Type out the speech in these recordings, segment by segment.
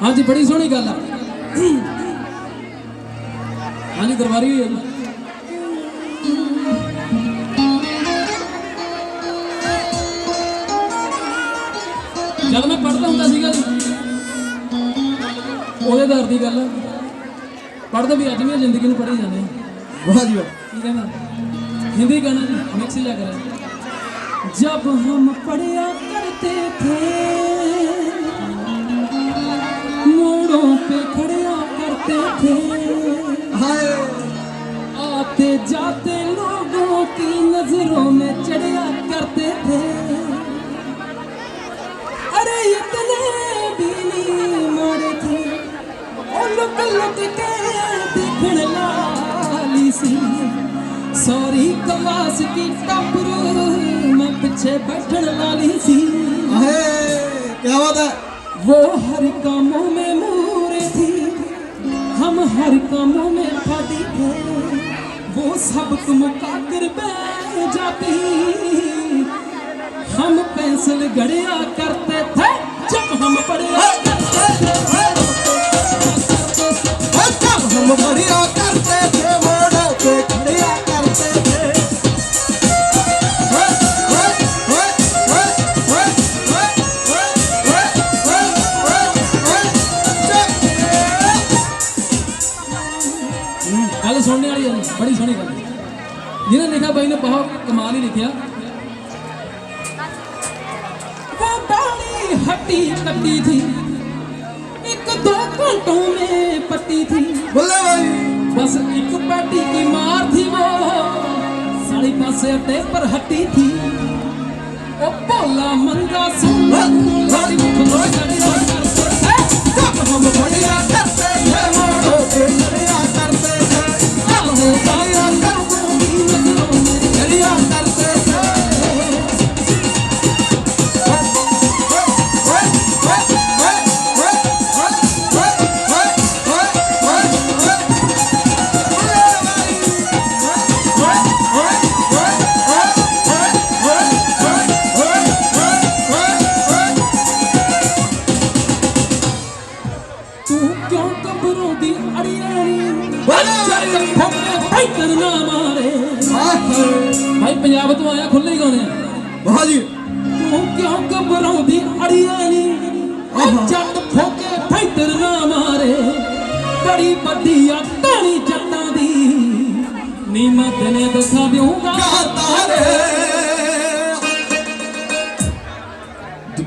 हाँ जी बड़ी सोहनी गल है। हाँ जी दरबारी हुई है जी। जब मैं पढ़ता होंगे सीगा जी ਉਹਦੇ ਦਰ ਦੀ ਗੱਲ पढ़ते भी अज भी जिंदगी में पढ़ी जाने। वाह जी वाह। की कहना हिंदी गाना जी मिक्स लिया करें। जब हम पढ़िया करते थे मोड़ों पे खड़िया करते थे आते जाते लोगों की नजरों में चढ़िया करते थे। अरे इतने भी नहीं मारे थे और लुक लुक के देखने लाली सी सॉरी कलास की टपरू मैं पीछे बैठने वाली सी। क्या बात है। वो हर कामों में मूरे थी हम हर कामों में फाड़ी थे वो सबक मुकाकर बह जाती हम पेंसिल गड़िया करते थे जब हम पढ़िया करते थे जब हम बढ़िया करते थे मोड़ों पे खड़िया करते थे। गल सुनने वाली है बड़ी सोहनी गल जिन्हें लिखा भाई ने बहुत कमाल ही लिखा। वो डाली हट्टी कट्टी थी एक दो घंटों में पट्टी थी बोले भाई बस एक पैटी की मार थी वो साड़ी पासे अड्डे पर हट्टी थी ओ भोला मंगा सुन जब हम बढ़िया करते थे मोड़ों पे खड़िया करते थे खड़िया करते थे। भाई पंजाब तो आया खुले ही गाने वाह जी। तू क्यों घबराउंदी अड़िया नी जट ठोके फैटर ना मारे बड़ी बड़ी कहानी जट्टां दी नी मैं तेने दिखा दूंगा तारे।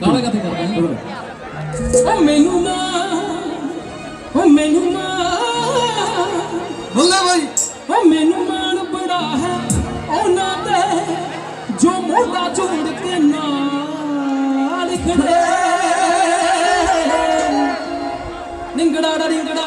गाना गाते करते हैं ओ मैनू मां बोले भाई ओ मैनू मान बड़ा है ओना दे जो मोटा जोड़ के नाल खड़े निंगड़ा रिंगड़ा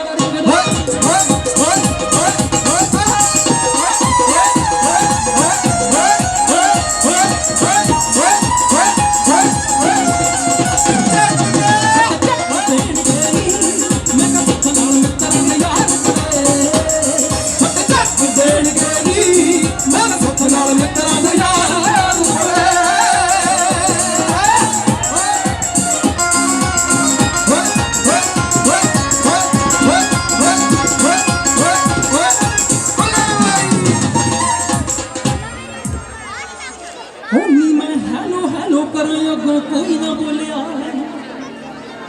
कोई ना बोलिया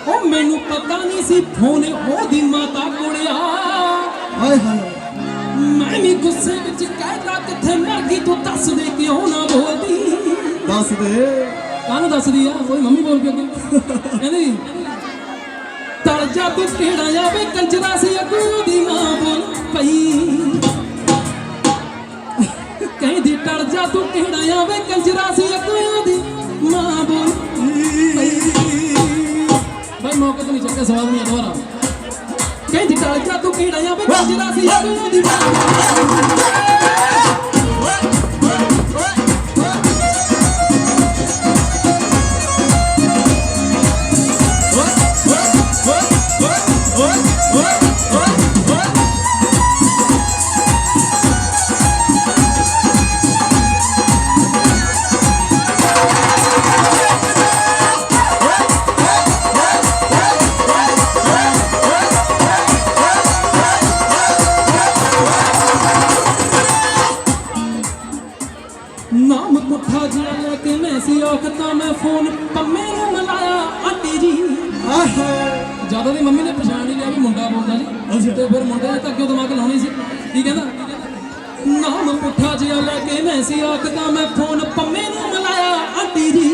ओ मैनू पता नहीं सी फोन ओदी माता कोड़िया मैं भी गुस्से विच कहता किथे मर गई तू दस दे क्यों ना बोलदी दस दे ਕਾਹਨੂੰ ਦੱਸਦੀ ਆ ਉਹ ਮੰਮੀ ਬੋਲ ਕੇ ਅੱਗੇ ਕਹਿੰਦੀ ਤਲ ਜਾ ਤੂੰ ਕਿਹੜਾ ਜਾਵੇ ਕੰਜਰਾ ਸੀ ਅੱਗੋਂ ਦੀ ਮਾਂ ਬੋਲ ਪਈ ਕਹਿੰਦੀ ਟਲ ਜਾ ਤੂੰ ਕਿਹੜਾ ਜਾਵੇ ਕੰਜਰਾ ਸੀ ਅੱਗੋਂ ਦੀ ਮਾਂ ਬੋਲ ਪਈ ਭਾਈ ਮੌਕੇ ਤੇ ਨਹੀਂ ਚੱਕਿਆ ਸਵਾਲ ਨਹੀਂ ਦੁਬਾਰਾ ਕਹਿੰਦੀ ਟਲ ਜਾ ਤੂੰ ਕਿਹੜਾ ਜਾਵੇ ਕੰਜਰਾ ਸੀ ਅੱਗੋਂ ਦੀ ਮਾਂ ਬੋਲ ਨਾਮ ਪੁੱਠਾ ਜਿਹਾ ਲੈ ਕੇ ਮੈਂ ਸੀ ਔਖਤਾ ਮੈਂ ਫੋਨ ਪੰਮੇ ਨੂੰ ਮਿਲਾਇਆ ਆਂਟੀ ਜੀ ਜਦੋਂ ਦੀ ਮੰਮੀ ਨੇ ਪਛਾਣ ਹੀ ਲਿਆ ਵੀ ਮੁੰਡਾ ਬੋਲਦਾ ਜੀ ਤੇ ਫਿਰ ਮੁੰਡੇ ਨੇ ਤਾਂ ਅੱਗੇ ਦਿਮਾਗ ਲਾਉਣੀ ਸੀ ਕੀ ਕਹਿੰਦਾ ਨਾਮ ਪੁੱਠਾ ਜਿਹਾ ਲੈ ਕੇ ਮੈਂ ਸੀ ਔਖਤਾ ਮੈਂ ਫੋਨ ਪੰਮੇ ਨੂੰ ਮਿਲਾਇਆ ਆਂਟੀ ਜੀ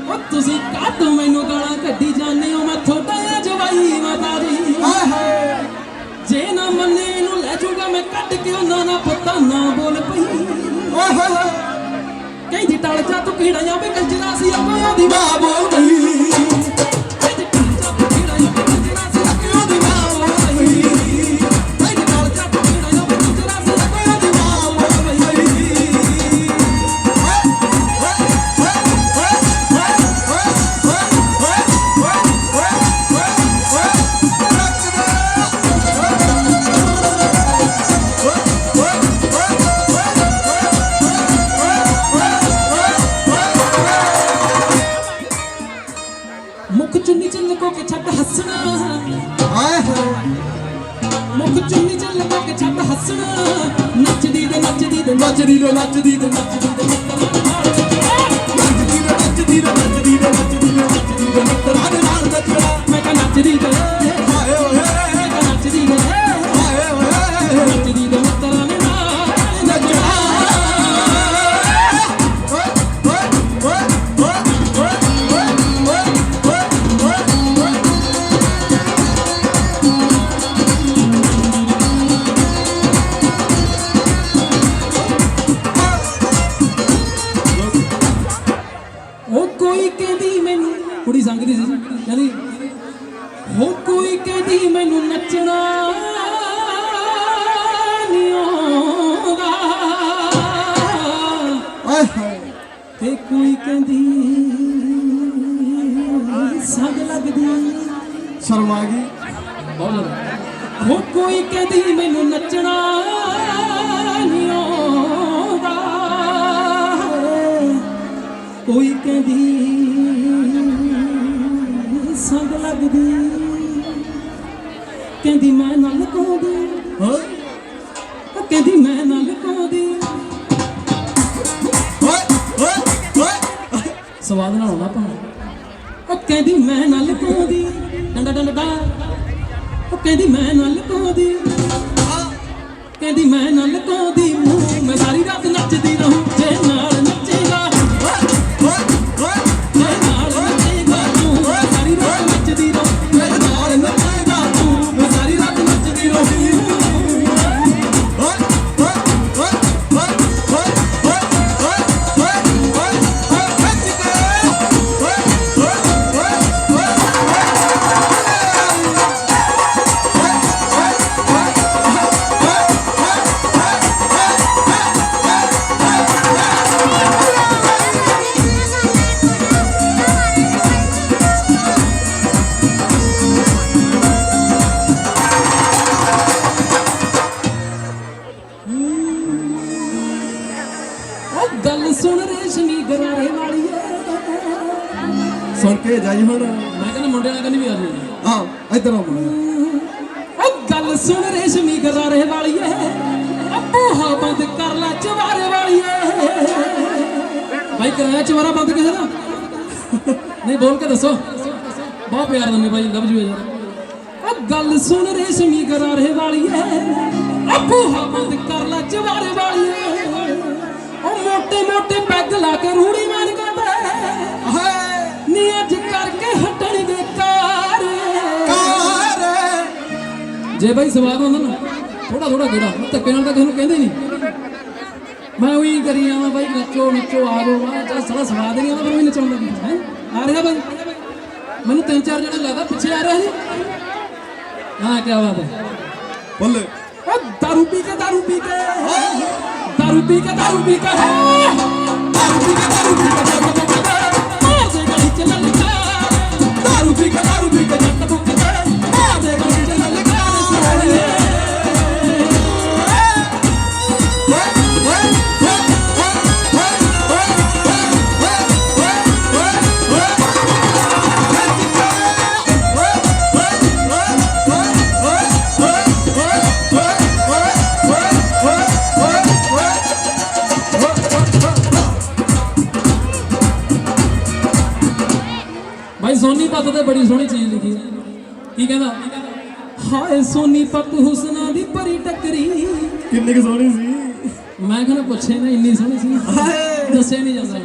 ਉਹ ਤੁਸੀਂ ਕਾਹਤੋਂ ਮੈਨੂੰ ਗਾਲਾਂ ਕੱਢੀ ਜਾਂਦੇ ਹੋ ਮੈਂ ਥੋੜਾ ਜਵਾਈ ਮਾਤਾ ਜੀ ਜੇ ਨਾ ਮੰਨੇ ਇਹਨੂੰ ਲੈ ਜਾਊਗਾ ਮੈਂ ਕੱਢ ਕੇ ਉਹਨਾਂ ਦਾ ਪੁੱਤਾਂ ਨਾ ਬੋਲ ਪਈ ਕਹਿੰਦੀ ਟਲ ਜਾ ਤੂੰ ਕਿਹੜਾ ਜਾਵੇ ਕੰਜਰਾ ਸੀ ਅੱਗੋਂ ਦੀ ਮਾਂ ਬੋਲ ਪਈ ਕਹਿੰਦੀ ਟਲ ਜਾ ਤੂੰ ਕਿਹੜਾ ਜਾਵੇ ਕੰਜਰਾ ਸੀ ਅੱਗੋਂ ਦੀ ਮਾਂ ਬੋਲ ਪਈ ਕਹਿੰਦੀ ਟਲ ਜਾ ਤੂੰ ਕਿਹੜਾ ਜਾਵੇ ਕੰਜਰਾ ਸੀ ਅੱਗੋਂ ਦੀ ਮਾਂ ਬੋਲ ਪਈ ਮੁੱਖ ਚੁੰਨੀ ਚ ਲੁਕੋ ਕੇ ਛੱਡ ਹੱਸਣਾ ਮੁੱਖ ਚੁੰਨੀ ਚ ਲੁਕੋ ਕੇ ਛੱਡ ਹੱਸਣਾ ਨੱਚਦੀ ਤੇ ਨੱਚਦੀ ਤੇ ਨੱਚਦੀ ਤੇ ਨੱਚਦੀ ਤੇ ਨੱਚਦੀ ਤੇ ਨੱਚਦੀ ਤੇ ਨੱਚਦੀ ਤੇ ਨੱਚਦੀ ਤੇ ਨੱਚਦੀ ਤੇ ਨੱਚਦੀ ਤੇ ਮਿੱਤਰਾਂ ਦੇ ਨਾਲ ਨੱਚਣਾ ਮੈਂ ਕਹ ਨੱਚਦੀ ਤੇ ਹਾਏ ਓਏ ਮੈਂ ਕਹ ਨੱਚਦੀ ਤੇ ਹਾਏ ਓਏ ਨੱਚਦੀ ਤੇ ਮਿੱਤਰਾਂ ਦੇ ਨਾਲ ਨੱਚਣਾ ਉਹ ਕੋਈ ਕਹਿੰਦੀ ਮੈਨੂੰ ਕੁੜੀ ਸੰਗਦੀ ਸੀ ਕਹਿੰਦੀ ਹੋ ਕੋਈ ਕਹਿੰਦੀ ਮੈਨੂੰ ਨੱਚਣਾ ਨਹੀਂ ਆਉਂਦਾ ਤੇ ਕੋਈ ਕਹਿੰਦੀ ਸੰਗ ਲੱਗਦੀ ਸ਼ਰਮ ਆ ਗਈ ਬਹੁਤ ਜ਼ਿਆਦਾ ਹੋ ਕੋਈ ਕਹਿੰਦੀ ਮੈਨੂੰ ਨੱਚਣਾ ਨਹੀਂ ਆਉਂਦਾ ਕੋਈ ਕਹਿੰਦੀ ਸੰਗ ਲੱਗਦੀ ਕਹਿੰਦੀ ਮੈਂ ਨਾ ਲੁਕਾਉਂਦੀ ਉਹ ਕਹਿੰਦੀ ਮੈਂ ਨਾ ਲੁਕਾਉਂਦੀ ਸਵਾਦ ਨਾਲ ਆਉਣਾ ਆਪਾਂ ਉਹ ਕਹਿੰਦੀ ਮੈਂ ਨਾ ਲੁਕਾਉਂਦੀ ਡੰਡਾ ਡੰਡਾ ਉਹ ਕਹਿੰਦੀ ਮੈਂ ਨਾ ਲੁਕਾਉਂਦੀ ਕਹਿੰਦੀ ਮੈਂ ਨਾ ਲੁਕਾਉਂਦੀ ਮੂੰਹ ਮੈਂ ਸਾਰੀ ਰਾਤ ਨੱਚਦੀ ਰਹੂੰ ਜੇ ਨਾਲ ਨੱਚੇਗਾ ਗੱਲ ਸੁਣ ਰੇਸ਼ਮੀ ਗਰਾਰੇ ਵਾਲੀਏ ਸੁਣ ਕੇ ਜਾਈ ਹੁਣ ਮੈਂ ਕਹਿੰਦਾ ਮੁੰਡਿਆਂ ਨਾਲ ਕਹਿੰਦੀ ਵੀ ਆ ਜਾਓ ਹਾਂ ਇੱਧਰ ਆ ਮੁੰਡਿਆ ਉਹ ਗੱਲ ਸੁਣ ਰੇਸ਼ਮੀ ਗਰਾਰੇ ਵਾਲੀਏ ਅੱਬੂਹਾ ਬੰਦ ਕਰ ਲੈ ਚਵਾਰੇ ਵਾਲੀਏ ਭਾਈ ਕਰਾਇਆ ਚਵਾਰਾ ਬੰਦ ਕਿਸੇ ਦਾ ਨਹੀਂ ਬੋਲ ਕੇ ਦੱਸੋ ਬਹੁਤ ਪਿਆਰ ਦਿੰਦੇ ਭਾਈ ਲਵ ਯੂ ਯਾਰ ਉਹ ਗੱਲ ਸੁਣ ਰੇਸ਼ਮੀ ਗਰਾਰੇ ਵਾਲੀਏ ਅੱਬੂਹਾ ਬੰਦ ਕਰ ਲੈ ਚਵਾਰੇ ਵਾਲੀਏ ਉਹ ਮੋਟੇ ਮੋਟੇ ਪੈਗ ਲਾ ਕੇ ਰੂੜੀ ਮਾਰ ਕਰਦਾ ਜੇ ਬਾਈ ਸਵਾਦ ਹੁੰਦਾ ਨਾ ਥੋੜਾ ਥੋੜਾ ਗੇੜਾ ਧੱਕੇ ਨਾਲ ਤਾਂ ਕਿਸੇ ਨੂੰ ਕਹਿੰਦੇ ਨਹੀਂ ਮੈਂ ਉਹੀ ਕਰੀ ਆਵਾਂ ਬਾਈ ਨੱਚੋ ਨੱਚੋ ਆ ਜਾਓ ਮੈਂ ਚੱਲ ਸਾਲਾ ਸਵਾਦ ਨਹੀਂ ਆਉਂਦਾ ਫਿਰ ਮੈਂ ਨਚਾਉਂਦਾ ਹੈ ਆ ਰਿਹਾ ਬਾਈ ਮੈਨੂੰ 3-4 ਜਣੇ ਲੱਗਦਾ ਪਿੱਛੇ ਆ ਰਿਹਾ ਸੀ हाँ क्या बात है बोले ओ दारू पी के दारू पी के दारू पी के दारू पी के दारू पी के दारू पी के मार दे गली चला लगा दारू पी के जट बुक के मार दे गली चला लगा भाई सोनीपत ते बड़ी सोहनी चीज लिखी है की कहंदा हाय सोनीपत हुसना दी परी टकरी किन्नी की सोहनी सी मैं कहना पुछे ना इन्नी सोहनी सी दस्से नहीं जांदा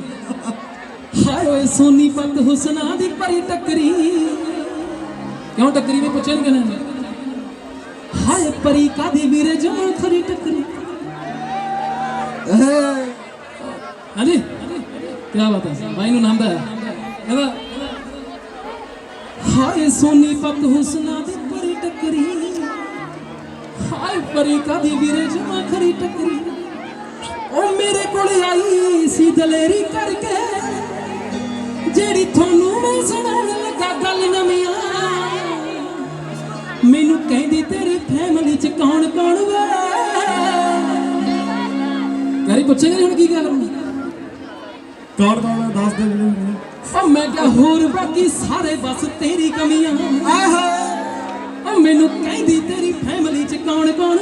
हाय ओए सोनीपत हुसना दी परी टकरी क्यों टकरी में पुछे नहीं कहना हाय परी का दी वीरे जमा खरी टकरी हाँ जी क्या बात है भाई नु नाम दा कहंदा हाय सोनीपत हुसना दी परी टकरी हाय परी का दी वीरे जमा खरी टकरी ओ मेरे कोल आई सी दलेरी करके जेड़ी थोनू मैं सुनाउण लगा गल नवियां मैनू कहंदी तेरी फैमिली च कौन कौन वे यारी पुछेंगे हुण की गल कौन कौन है दस दे ओ मैं क्या होर बाकी सारे बस तेरी कमियां ओ मैनू कहंदी तेरी फैमिली च कौन कौन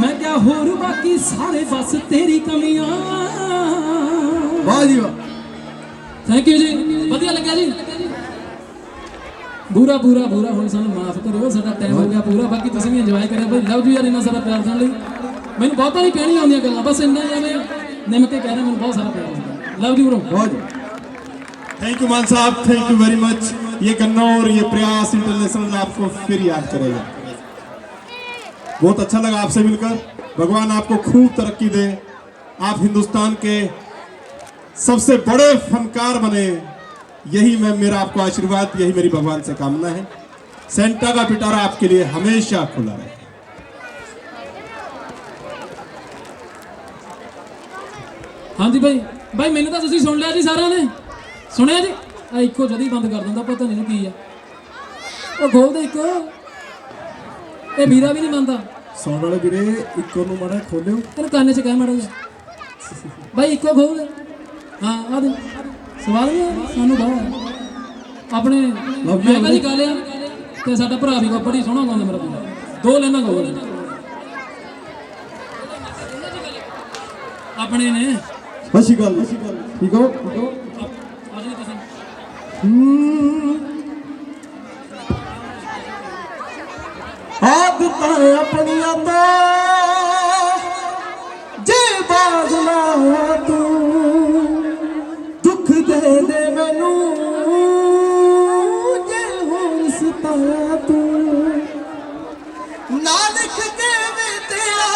मैं क्या होर बाकी सारे बस तेरी कमियां वाह जी वाह थैंक यू जी वधिया लग्या जी ਬੂਰਾ ਹੁਣ ਸਾਨੂੰ ਮਾਫ ਕਰਿਓ ਸਾਡਾ ਟਾਈਮ ਹੋ ਗਿਆ ਪੂਰਾ ਬਾਕੀ ਤੁਸੀਂ ਵੀ ਇੰਜੋਏ ਕਰਿਆ ਭਾਈ ਲਵ ਯੂ ਯਾਰ ਇੰਨਾ ਸਾਰਾ ਪਿਆਰ ਦੇਣ ਲਈ ਮੈਨੂੰ ਬਹੁਤਾ ਨਹੀਂ ਕਹਿਣੀ ਆਉਂਦੀਆਂ ਗੱਲਾਂ ਬਸ ਇੰਨਾ ਹੀ ਐਵੇਂ ਨਿਮ ਕੇ ਕਹਿ ਰਿਹਾ ਮੈਨੂੰ ਬਹੁਤ ਸਾਰਾ ਪਿਆਰ ਹੁੰਦਾ लव यू ब्रो बहुत थैंक यू मान साहब थैंक यू वेरी मच ये कन्नौर ये प्रयास इंटरनेशनल आपको फिर याद करेगा बहुत अच्छा लगा आपसे मिलकर भगवान आपको खूब तरक्की दे आप हिंदुस्तान के सबसे बड़े फनकार बने यही मैं मेरा आपको आशीर्वाद यही मेरी भगवान से कामना है सेंटा का पिटारा आपके लिए हमेशा खुला रहे हाँ जी भाई भाई मैंने तो तुसी सुन लिया जी सारा ने सुनिया जी आ इको जदी बंद कर दिंदा पता नहीं की है ओ खोल दे इको ए वीरा भी नहीं मानता सुन वाले वीरे इको नु माड़ा खोलियो तेरे काने च कह माड़ा भाई इको खोल दे हां आ दे सवाल नहीं सानू बहुत अपने मैं कह जी गालिया ते साडा भरा भी बड़ी सोहना गाउंदा मेरा भरा दो लाइना गाओ अपने ने अच्छी गल ठीक हो आदतां अपनियां दा जे बाज ना तू दुख दे दे मैनू जे हों सताया तू ना लिख के वे तेरा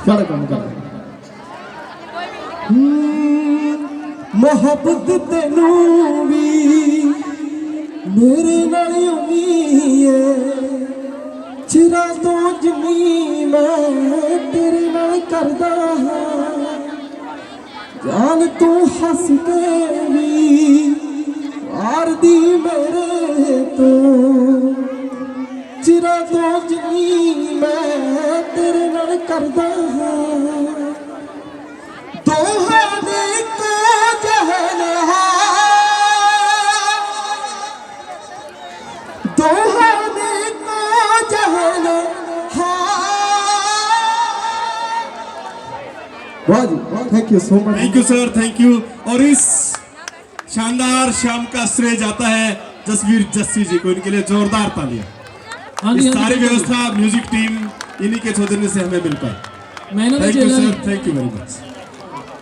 क्या काम कर मोहब्बत तेनू भी मेरे नाल होनी है चिरा तो जमी मैं तेरे नाल करदा हां जान तू हंस के भी वार दी मेरे तो चिरा तो जमी मैं तेरे नाल करदा हां दोहां दे को जहन दोहां दे को जहन वाह जी thank you so much thank you sir thank you और इस शानदार शाम का श्रेय जाता है जसवीर जस्सी जी को इनके लिए जोरदार तालियां हाँ जी, इस हाँ जी, सारी बिल्कुल। व्यवस्था म्यूजिक टीम इन्हीं के सौजन्य से हमें मिल पाई मैं ना थैंक यू चेला sir thank you very much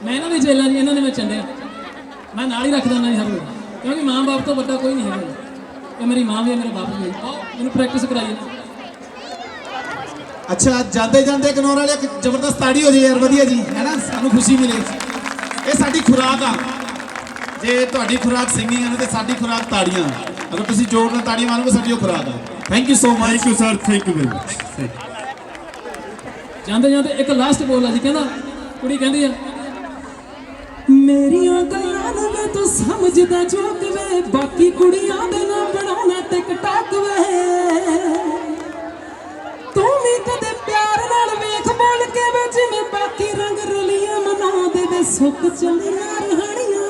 ਮੈਂ ਇਹਨਾਂ ਦੀ ਜੇਲਾਂ ਜੀ, ਇਹਨਾਂ ਨੇ ਮੈਂ ਚੰਡਿਆ, ਮੈਂ ਨਾਲ ਹੀ ਰੱਖ ਦਿੰਦਾ ਜੀ ਹਰ ਵੇਲੇ, ਕਿਉਂਕਿ ਮਾਂ ਬਾਪ ਤੋਂ ਵੱਡਾ ਕੋਈ ਨਹੀਂ ਹੈਗਾ ਜੀ। ਇਹ ਮੇਰੀ ਮਾਂ ਵੀ ਹੈ, ਮੇਰਾ ਬਾਪ ਵੀ ਹੈ। ਆਓ ਮੈਨੂੰ ਪ੍ਰੈਕਟਿਸ ਕਰਾਈਏ ਨਾ। अच्छा जाते जाते कनौर वाले एक जबरदस्त ताड़ी हो जाए यार, वधिया जी है ना, सानू खुशी मिले। ये साडी खुराक आ, जे तुहाडी खुराक सिंगिंग है ते साडी खुराक ताड़ियां। अगर तुसीं जोर नाल ताड़ी मारोगे साडी खुराक आ। Thank you so much. Thank you sir, thank you very much. ਜਾਂਦੇ ਜਾਂਦੇ ਇੱਕ ਲਾਸਟ ਬੋਲ ਆ ਜੀ, ਕਹਿੰਦਾ ਕੁੜੀ ਕਹਿੰਦੀ ਆ, ਮੇਰੀਆਂ ਗੱਲਾਂ ਨੂੰ ਵੇ ਤੂੰ ਸਮਝਦਾ ਜੋਕ ਵੇ, ਬਾਕੀ ਕੁੜੀਆਂ ਦੇ ਨਾਲ ਬਣਾਉਣਾ ਟਿਕਟੌਕ ਵੇ, ਤੂੰ ਵੀ ਕਦੇ ਪਿਆਰ ਨਾਲ ਵੇਖ ਬੋਲ ਕੇ ਵੇ, ਜਿਵੇਂ ਬਾਕੀ ਰੰਗ ਰਲੀਆਂ ਮਨਾਉਂਦੇ ਵੇ, ਸੁੱਕ ਚਲੀ ਨਾ ਰਹਿਣੀਆਂ,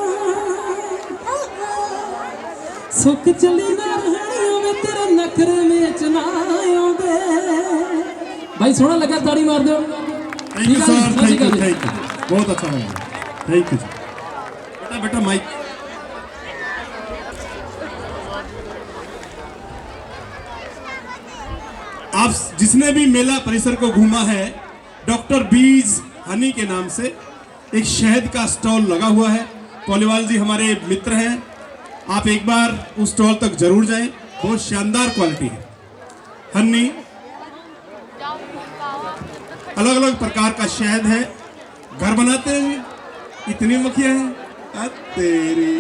ਸੁੱਕ ਚਲੀ ਨਾ ਰਹਿਣੀਆਂ ਵੇ, ਤੇਰੇ ਨਖਰੇ ਵਿੱਚ ਨਾ ਆਉਂਦੇ। भाई सोना लगा, ताड़ी मार दो। Thank you sir, thank you, thank you, बहुत अच्छा लगा, थैंक यू। बेटा बेटा माइक। आप जिसने भी मेला परिसर को घूमा है, डॉक्टर बीज हनी के नाम से एक शहद का स्टॉल लगा हुआ है। पॉलीवाल जी हमारे मित्र हैं, आप एक बार उस स्टॉल तक जरूर जाएं, बहुत शानदार क्वालिटी है। हनी अलग अलग प्रकार का शहद है, घर बनाते हैं, इतनी मक्खियां हैं तेरी।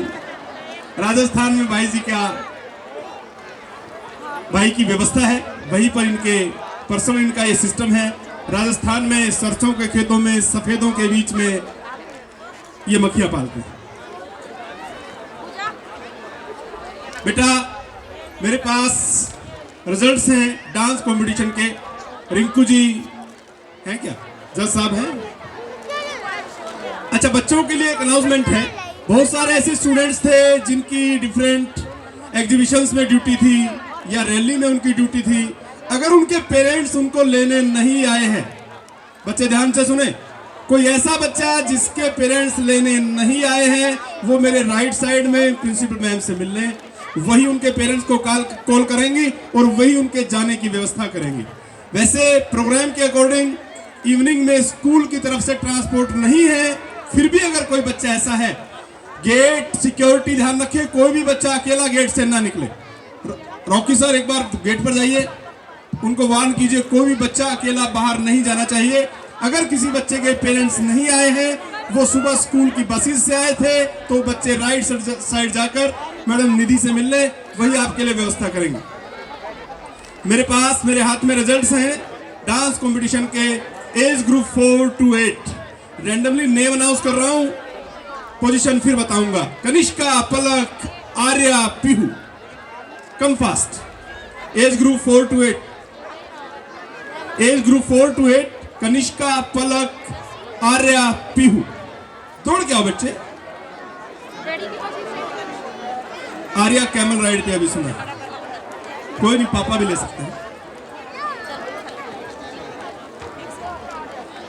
राजस्थान में भाई जी क्या भाई की व्यवस्था है, वहीं पर इनके पर्सनल इनका ये सिस्टम है। राजस्थान में सरसों के खेतों में सफेदों के बीच में ये मक्खियां पालते हैं। बेटा मेरे पास रिजल्ट्स हैं डांस कंपटीशन के। रिंकू जी हैं क्या, जज साहब हैं? अच्छा, बच्चों के लिए एक अनाउंसमेंट है। बहुत सारे ऐसे स्टूडेंट्स थे जिनकी डिफरेंट एग्जीबिशंस में ड्यूटी थी या रैली में उनकी ड्यूटी थी। अगर उनके पेरेंट्स उनको लेने नहीं आए हैं, बच्चे ध्यान से सुने, कोई ऐसा बच्चा जिसके पेरेंट्स लेने नहीं आए हैं, वो मेरे राइट साइड में प्रिंसिपल मैम से मिलने, वही उनके पेरेंट्स को कॉल करेंगी और वही उनके जाने की व्यवस्था करेंगी। वैसे प्रोग्राम के अकॉर्डिंग इवनिंग में स्कूल की तरफ से ट्रांसपोर्ट नहीं है, फिर भी अगर कोई बच्चा ऐसा है, गेट सिक्योरिटी ध्यान रखिए, कोई भी बच्चा अकेला गेट से ना निकले। रॉकी सर एक बार गेट पर जाइए, उनको वार्न कीजिए, कोई भी बच्चा अकेला बाहर नहीं जाना चाहिए। अगर किसी बच्चे के पेरेंट्स नहीं आए हैं, वो सुबह स्कूल की बसेस से आए थे, तो बच्चे राइट साइड जाकर मैडम निधि से मिलने, वही आपके लिए व्यवस्था करेंगे। मेरे पास मेरे हाथ में रिजल्ट्स हैं डांस कंपटीशन के age group 4 to 8। Randomly name announce कर रहा हूं, पोजीशन फिर बताऊंगा। Kanishka, Palak, Arya, Pihu. Come fast. Age group 4 to 8, age group 4 to 8, Kanishka, Palak, Arya, Pihu. दौड़ के आओ बच्चे। आर्या कैमल राइड पे अभी सुना, कोई नहीं, पापा भी ले सकते हैं।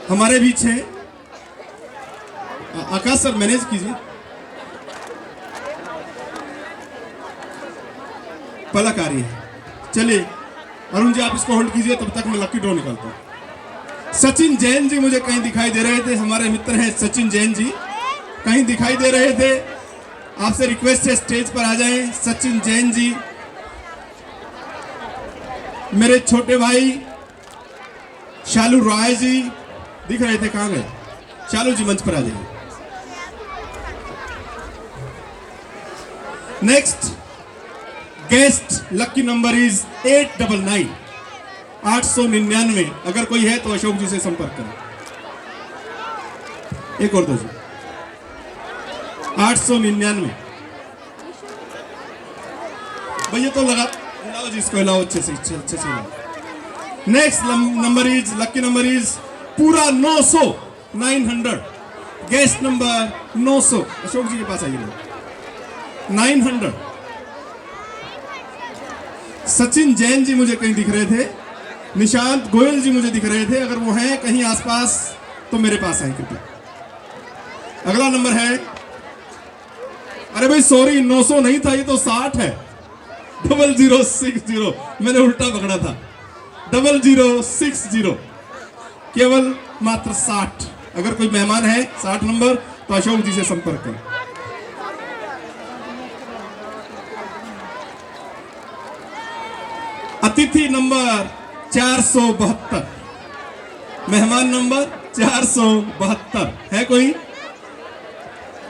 हमारे बीच है आकाश सर, मैनेज कीजिए। पलक आ रही है, चलिए अरुण जी आप इसको होल्ड कीजिए, तब तक मैं लकी ड्रॉ निकालता हूं। सचिन जैन जी मुझे कहीं दिखाई दे रहे थे, हमारे मित्र हैं सचिन जैन जी, कहीं दिखाई दे रहे थे। आपसे रिक्वेस्ट है स्टेज पर आ जाएं सचिन जैन जी। मेरे छोटे भाई शालू राय जी दिख रहे थे, कहां गए? शालू जी मंच पर आ जाइए। Next guest lucky number is 899, 899। अगर कोई है तो अशोक जी से संपर्क करें। एक और दो जी, 899 भैया तो लगा, हिलाओ जी, इसको हिलाओ अच्छे से, अच्छे से। Next number is lucky number is पूरा 900, 900। गेस्ट नंबर 900, अशोक जी के पास आइए। 900। सचिन जैन जी मुझे कहीं दिख रहे थे, निशांत गोयल जी मुझे दिख रहे थे, अगर वो हैं कहीं आसपास तो मेरे पास आए कृपया। अगला नंबर है, अरे भाई सॉरी 900 नहीं था, ये तो 60 है। 0060, मैंने उल्टा पकड़ा था। 0060, केवल मात्र 60। अगर कोई मेहमान है 60 नंबर तो अशोक जी से संपर्क करें। अतिथि नंबर 472, मेहमान नंबर 472 है कोई?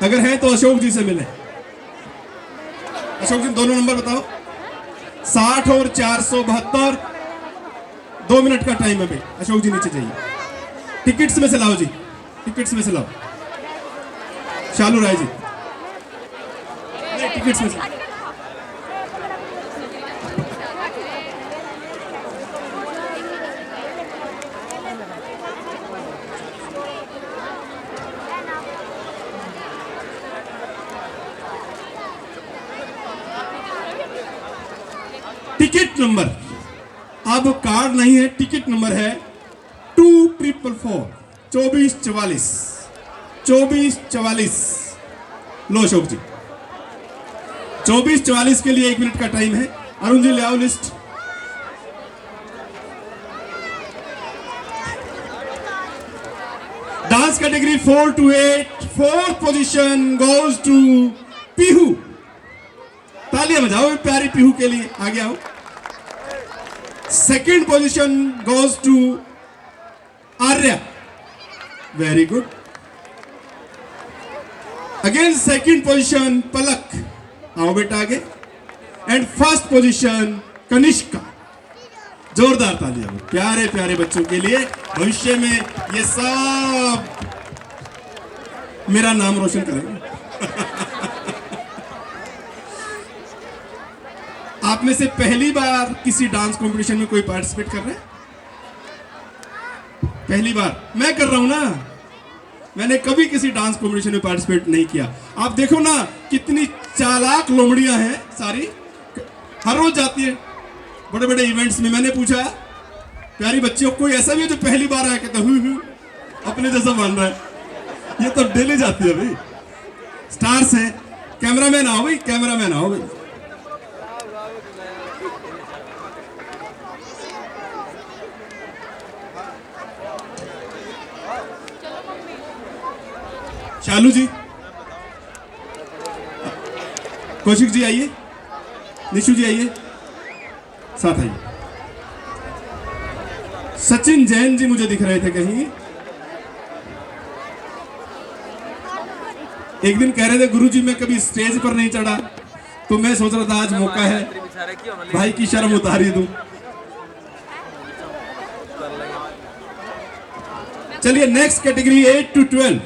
अगर है तो अशोक जी से मिले। अशोक जी दोनों नंबर बताओ। 60 और 472, 2 मिनट का टाइम है भाई। अशोक जी नीचे जाइए, टिकट्स में से लाओ जी, टिकट्स में से लाओ। शालू राय जी, नहीं टिकट्स में से। टिकट नंबर, अब कार्ड नहीं है, टिकट नंबर है 2444, 2444, 2444। लो अशोक जी, 2444 के लिए 1 मिनट का टाइम है। अरुण जी ले आओ list. Dance category 4 to 8, 4th position goes to Pihu. तालियां बजाओ प्यारी पीहू के लिए, आगे आओ। 2nd position goes to Arya, very good. Again 2nd position Palak, आओ बेटा आगे। And 1st position Kanishka. जोरदार तालियां प्यारे प्यारे बच्चों के लिए। भविष्य में ये सब मेरा नाम रोशन करेंगे। आप में से पहली बार किसी डांस कंपटीशन में कोई पार्टिसिपेट कर रहे हैं? पहली बार मैं कर रहा हूं ना, मैंने कभी किसी डांस कंपटीशन में पार्टिसिपेट नहीं किया। आप देखो ना कितनी चालाक लोमड़ियां हैं सारी, हर रोज जाती है बड़े बड़े इवेंट्स में। मैंने पूछा प्यारी बच्चियों कोई ऐसा भी है जो पहली बार आया, कहता हूँ अपने जैसा मान रहा है। ये तो डेली जाती है भाई, स्टार्स है। कैमरामैन आओ भाई, कैमरामैन आओ भाई। शालू जी, कौशिक जी आइए, निशु जी आइए, साथ आइए। सचिन जैन जी मुझे दिख रहे थे कहीं। एक दिन कह रहे थे गुरुजी मैं कभी स्टेज पर नहीं चढ़ा, तो मैं सोच रहा था आज मौका है भाई की शर्म उतारी दूं। चलिए next category 8 to 12।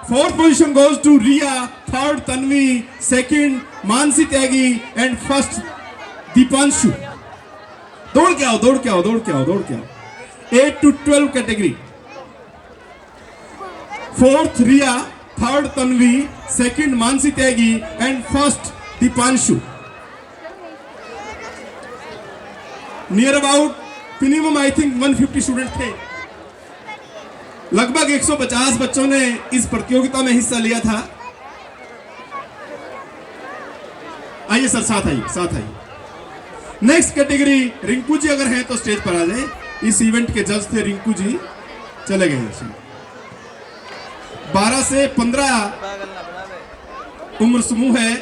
4th position goes to Riya, 3rd Tanvi, 2nd Mansi Tyagi and 1st Deepanshu. दौड़ के आओ, दौड़ के आओ, दौड़ के आओ, दौड़ के आओ। 8 to 12 category. 4th Riya, 3rd Tanvi, 2nd Mansi Tyagi and 1st Deepanshu. Near about minimum I think 150 student थे। लगभग 150 बच्चों ने इस प्रतियोगिता में हिस्सा लिया था। आइए सर, साथ आइए, साथ आइए। नेक्स्ट कैटेगरी रिंकू जी अगर हैं तो स्टेज पर आ जाए। इस इवेंट के जज थे रिंकू जी, चले गए। 12 से 15 उम्र समूह है।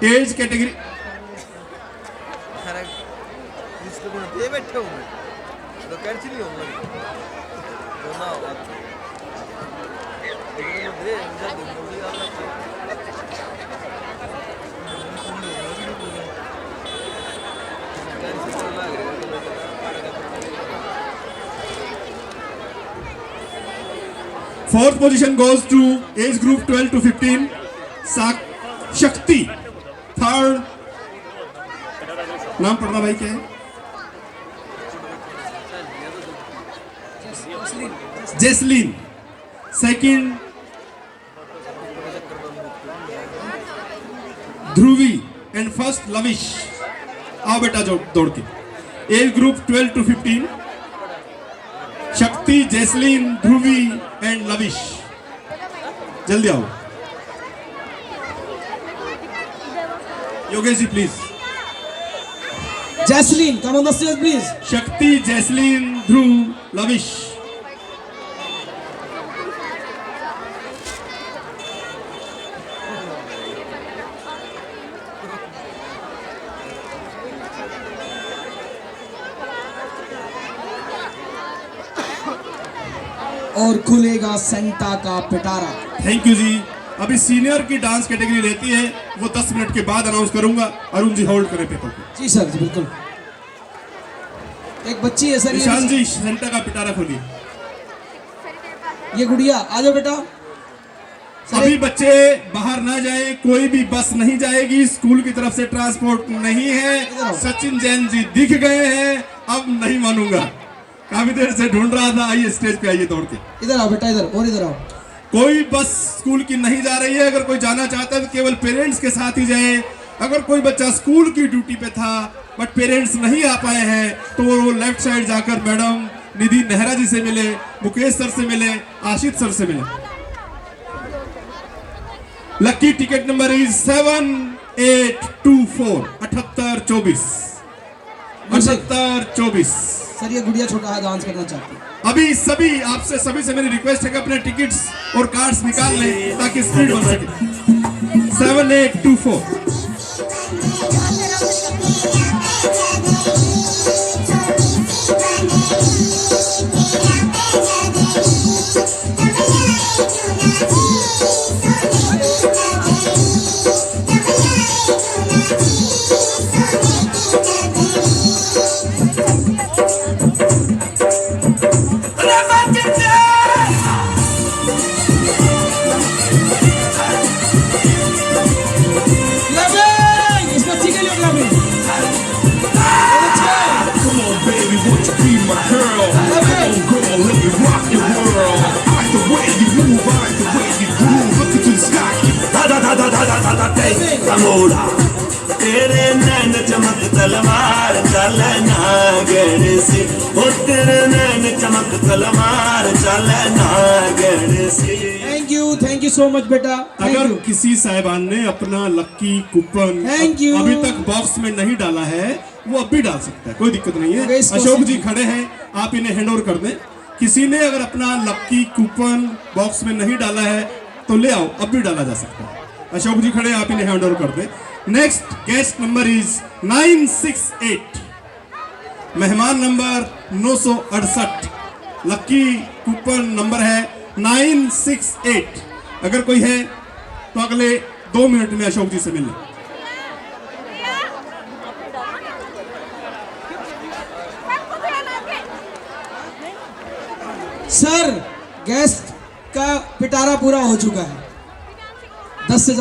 Age category fourth position goes to age group 12 to 15 शक्ति। 3rd नाम पढ़ना भाई क्या है? जेसलिन। 2nd Dhubri and 1st lavish. आओ बेटा जो दौड़ के। एज ग्रुप 12 to 15 शक्ति, जेसलिन, ध्रुवी एंड लविश। जल्दी आओ। Yogesh ji please. Jaslin come on the stage please. Shakti, Jaslin, Dhruv, Lavish. और खुलेगा सेंटा का पिटारा। थैंक यू जी। अभी सीनियर की डांस कैटेगरी रहती है, वो 10 मिनट के बाद अनाउंस करूंगा। अरुण जी होल्ड करें पेपर को। जी सर, जी बिल्कुल। एक बच्ची है सर, ईशान जी सेंटा का पिटारा खोलिए। ये गुड़िया आ जाओ बेटा। सर अभी बच्चे बाहर ना जाए, कोई भी बस नहीं जाएगी, स्कूल की तरफ से ट्रांसपोर्ट नहीं है। सचिन जैन जी दिख गए हैं, अब नहीं मानूंगा, काफी देर से ढूंढ रहा था। आइए स्टेज पे आइए दौड़ के। इधर आओ बेटा, इधर और इधर आओ। कोई बस स्कूल की नहीं जा रही है। अगर कोई जाना चाहता है तो केवल पेरेंट्स के साथ ही जाए। अगर कोई बच्चा स्कूल की ड्यूटी पे था बट पेरेंट्स नहीं आ पाए हैं तो वो लेफ्ट साइड जाकर मैडम निधि नेहरा जी से मिले, मुकेश सर से मिले, आशित सर से मिले। Lucky ticket number is 7824 7824 7824। Sir ये गुड़िया छोटा है, डांस करना चाहती है। अभी सभी से मेरी रिक्वेस्ट है कि अपने टिकट्स और कार्ड्स निकाल लें ताकि स्पीड बन सके। 7824। तेरे नैन चमक तलवार चल नागड़ से, ओ तेरे नैन चमक तलवार चल नागड़ से। थैंक यू सो मच बेटा। अगर किसी साहिबान ने अपना लक्की कूपन Thank you. अभी तक बॉक्स में नहीं डाला है वो अब भी डाल सकता है, कोई दिक्कत नहीं है। इसको अशोक जी खड़े हैं, आप इन्हें हैंड ओवर कर दें। किसी ने अगर अपना लक्की कूपन बॉक्स में नहीं डाला है तो ले आओ, अब भी डाला जा सकता है। अशोक जी खड़े हैं, आप इन्हें हैंड ओवर कर दें। नेक्स्ट गेस्ट नंबर इज 968, मेहमान नंबर 968। लक्की कूपन नंबर है 968। अगर कोई है तो अगले 2 मिनट में अशोक जी से मिल लें। सर गेस्ट का पिटारा पूरा हो चुका है। 10 से